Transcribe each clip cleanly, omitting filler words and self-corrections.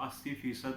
80%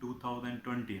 2020,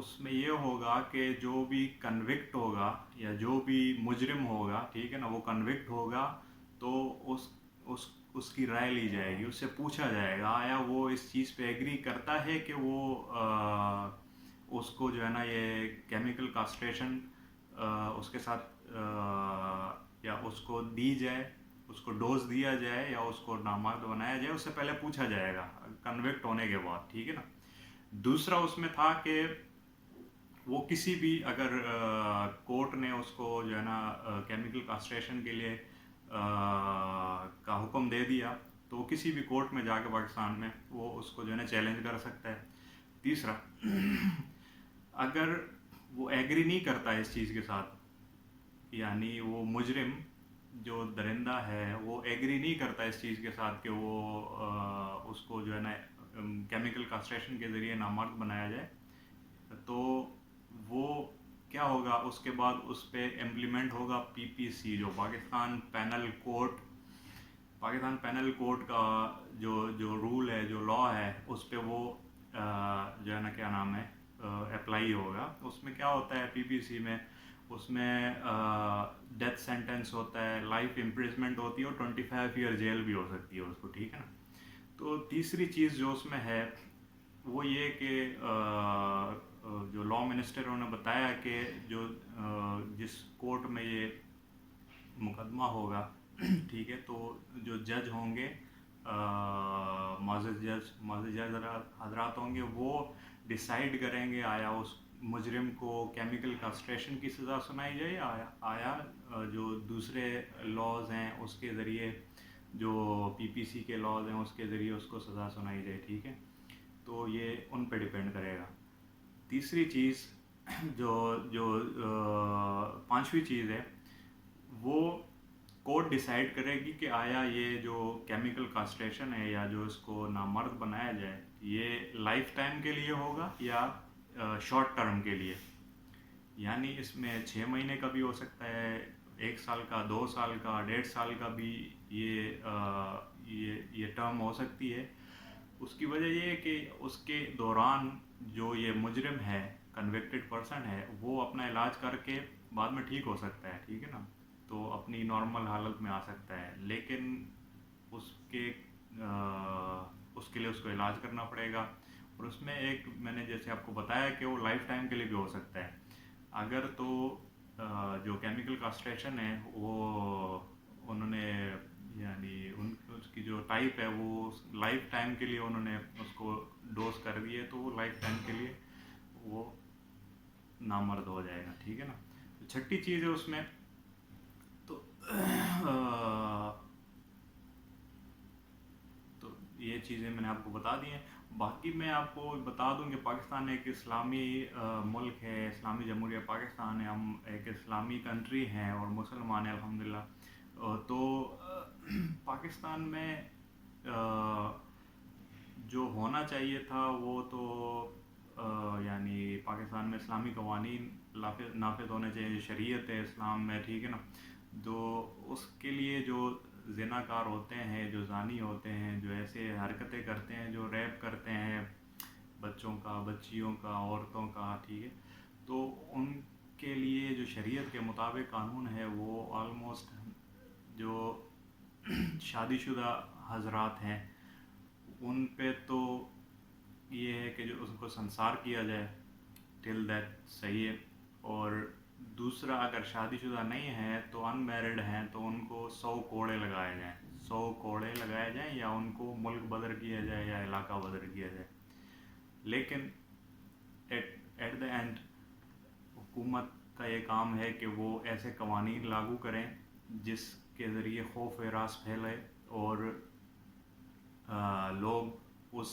اس میں یہ ہوگا کہ جو بھی کنوکٹ ہوگا یا جو بھی مجرم ہوگا، ٹھیک ہے نا، وہ کنوکٹ ہوگا تو اس اس کی رائے لی جائے گی، اس سے پوچھا جائے گا آیا وہ اس چیز پہ ایگری کرتا ہے کہ وہ اس کو جو ہے نا یہ کیمیکل کاسٹریشن اس کے ساتھ یا اس کو دی جائے، اس کو ڈوز دیا جائے یا اس کو نامرد بنایا جائے، اس سے پہلے پوچھا جائے گا کنوکٹ ہونے کے بعد، ٹھیک ہے نا۔ دوسرا اس میں تھا کہ وہ کسی بھی اگر کورٹ نے اس کو جو ہے نا کیمیکل کاسٹریشن کے لیے کا حکم دے دیا تو کسی بھی کورٹ میں جا کے پاکستان میں وہ اس کو جو ہے نا چیلنج کر سکتا ہے۔ تیسرا، اگر وہ ایگری نہیں کرتا اس چیز کے ساتھ، یعنی وہ مجرم جو درندہ ہے وہ ایگری نہیں کرتا اس چیز کے ساتھ کہ وہ اس کو جو ہے نا کیمیکل کاسٹریشن کے ذریعے نامرد بنایا جائے، تو وہ کیا ہوگا، اس کے بعد اس پہ امپلیمنٹ ہوگا PPC، جو پاکستان پینل کوڈ کا جو رول ہے، جو لا ہے، اس پہ وہ جو ہے نا کیا نام ہے اپلائی ہوگا۔ اس میں کیا ہوتا ہے PPC میں، اس میں ڈیتھ سینٹنس ہوتا ہے، لائف امپریزمنٹ ہوتی ہے اور 25 ایئر جیل بھی ہو سکتی ہے اس کو، ٹھیک ہے نا۔ تو تیسری چیز جو اس میں ہے وہ یہ کہ جو لا منسٹروں نے بتایا کہ جس کورٹ میں یہ مقدمہ ہوگا، ٹھیک ہے، تو جو جج ہوں گے، معزز جج حضرات ہوں گے، وہ ڈیسائیڈ کریں گے آیا اس مجرم کو کیمیکل کاسٹریشن کی سزا سنائی جائے، آیا جو دوسرے لاز ہیں اس کے ذریعے، جو PPC کے لاز ہیں اس کے ذریعے اس کو سزا سنائی جائے، ٹھیک ہے۔ تو یہ ان پہ ڈیپینڈ کرے گا۔ تیسری چیز جو پانچویں چیز ہے، وہ کورٹ ڈیسائیڈ کرے گی کہ آیا یہ جو کیمیکل کاسٹریشن ہے یا جو اس کو نامرد بنایا جائے، یہ لائف ٹائم کے لیے ہوگا یا شارٹ ٹرم کے لیے، یعنی اس میں 6 مہینے کا بھی ہو سکتا ہے، 1 سال کا، 2 سال کا، 1.5 سال کا بھی یہ ٹرم ہو سکتی ہے۔ اس کی وجہ یہ ہے کہ اس کے دوران جو یہ مجرم ہے، کنوکٹڈ پرسن ہے، وہ اپنا علاج کر کے بعد میں ٹھیک ہو سکتا ہے، ٹھیک ہے نا، تو اپنی نارمل حالت میں آ سکتا ہے، لیکن اس کے لیے اس کو علاج کرنا پڑے گا۔ اور اس میں ایک میں نے جیسے آپ کو بتایا کہ وہ لائف ٹائم کے لیے بھی ہو سکتا ہے، اگر تو جو کیمیکل کاسٹریشن ہے وہ انہوں نے یعنی اس کی جو ٹائپ ہے وہ لائف ٹائم کے لیے انہوں نے اس کو ڈوز کر دی ہے، تو وہ لائف ٹائم کے لیے وہ نامرد ہو جائے گا، ٹھیک ہے نا۔ تو چھٹی چیز ہے اس میں، تو یہ چیزیں میں نے آپ کو بتا دی ہیں۔ باقی میں آپ کو بتا دوں کہ پاکستان ایک اسلامی ملک ہے، اسلامی جمہوریہ پاکستان ہے، ہم ایک اسلامی کنٹری ہیں اور مسلمان ہیں الحمدللہ۔ تو پاکستان میں جو ہونا چاہیے تھا وہ تو یعنی پاکستان میں اسلامی قوانین نافذ ہونے چاہیے، شریعت ہے اسلام میں، ٹھیک ہے نا۔ تو اس کے لیے جو زناکار ہوتے ہیں، جو زانی ہوتے ہیں، جو ایسے حرکتیں کرتے ہیں، جو ریپ کرتے ہیں بچوں کا، بچیوں کا، عورتوں کا، ٹھیک ہے، تو ان کے لیے جو شریعت کے مطابق قانون ہے وہ آلموسٹ جو شادی شدہ حضرات ہیں ان پہ تو یہ ہے کہ جو ان کو سنسار کیا جائے ٹل دیٹ، صحیح ہے۔ اور دوسرا، اگر شادی شدہ نہیں ہے تو ان میرڈ ہیں تو ان کو 100 کوڑے لگائے جائیں، 100 کوڑے لگائے جائیں، یا ان کو ملک بدر کیا جائے یا علاقہ بدر کیا جائے۔ لیکن ایٹ دا اینڈ حکومت کا یہ کام ہے کہ وہ ایسے قوانین لاگو کریں جس کے ذریعے خوف و ہراس پھیلے اور لوگ اس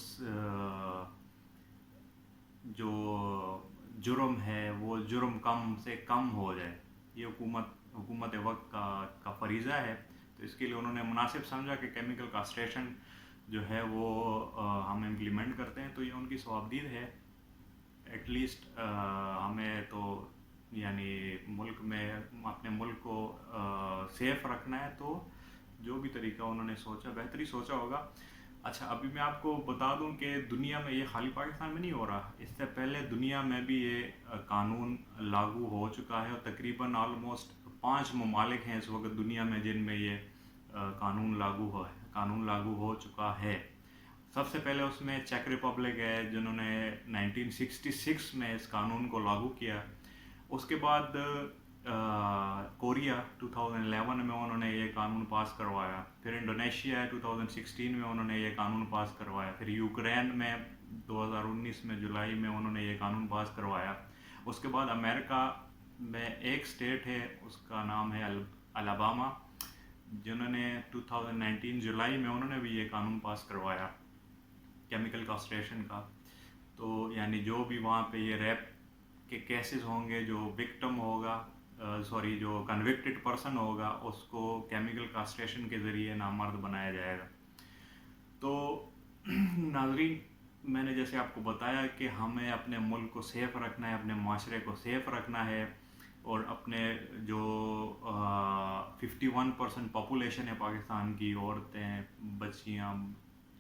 جو جرم ہے وہ جرم کم سے کم ہو جائے۔ یہ حکومت وقت کا فریضہ ہے۔ تو اس کے لیے انہوں نے مناسب سمجھا کہ کیمیکل کاسٹریشن جو ہے وہ ہم امپلیمنٹ کرتے ہیں، تو یہ ان کی ثوابدید ہے۔ ایٹ لیسٹ ہمیں تو یعنی ملک میں اپنے ملک کو سیف رکھنا ہے، تو جو بھی طریقہ انہوں نے سوچا بہتری سوچا ہوگا۔ اچھا، ابھی میں آپ کو بتا دوں کہ دنیا میں یہ خالی پاکستان میں نہیں ہو رہا، اس سے پہلے دنیا میں بھی یہ قانون لاگو ہو چکا ہے، اور تقریباً آلموسٹ 5 ممالک ہیں اس وقت دنیا میں جن میں یہ قانون لاگو ہو چکا ہے۔ سب سے پہلے اس میں چیک ریپبلک ہے، جنہوں نے 1966 میں اس قانون کو لاگو کیا۔ اس کے بعد کوریا 2011 میں انہوں نے یہ قانون پاس کروایا، پھر انڈونیشیا ہے 2016 میں انہوں نے یہ قانون پاس کروایا، پھر یوکرین میں 2019 میں جولائی میں انہوں نے یہ قانون پاس کروایا۔ اس کے بعد امریکہ میں ایک اسٹیٹ ہے، اس کا نام ہے الاباما، جنہوں نے 2019 جولائی میں انہوں نے بھی یہ قانون پاس کروایا کیمیکل کاسٹریشن کا۔ تو یعنی جو بھی وہاں پہ یہ ریپ کے کیسز ہوں گے، جو وکٹم ہوگا جو کنوکٹڈ پرسن ہوگا، اس کو کیمیکل کاسٹریشن کے ذریعے نامرد بنایا جائے گا۔ تو ناظرین، میں نے جیسے آپ کو بتایا کہ ہمیں اپنے ملک کو سیف رکھنا ہے، اپنے معاشرے کو سیف رکھنا ہے، اور اپنے جو 51% پاپولیشن ہے پاکستان کی، عورتیں، بچیاں،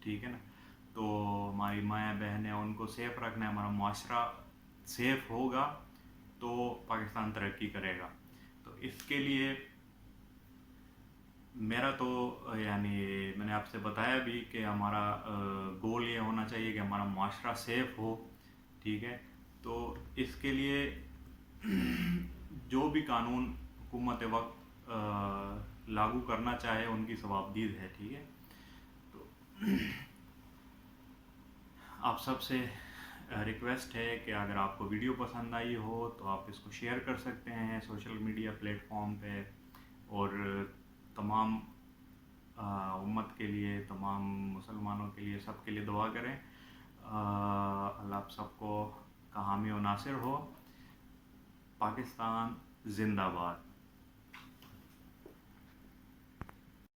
ٹھیک ہے نا، تو ہماری مائیں بہنیں، ان کو سیف رکھنا ہے۔ ہمارا معاشرہ سیف ہوگا تو پاکستان ترقی کرے گا۔ تو اس کے لیے میرا تو یعنی میں نے آپ سے بتایا بھی کہ ہمارا گول یہ ہونا چاہیے کہ ہمارا معاشرہ سیف ہو، ٹھیک ہے۔ تو اس کے لیے جو بھی قانون حکومت وقت لاگو کرنا چاہے ان کی ثوابدید ہے، ٹھیک ہے۔ تو آپ سب سے ریکویسٹ ہے کہ اگر آپ کو ویڈیو پسند آئی ہو تو آپ اس کو شیئر کر سکتے ہیں سوشل میڈیا پلیٹ فارم پہ، اور تمام امت کے لیے، تمام مسلمانوں کے لیے، سب کے لیے دعا کریں۔ اللہ آپ سب کو کا حامی و ناصر ہو۔ پاکستان زندہ باد۔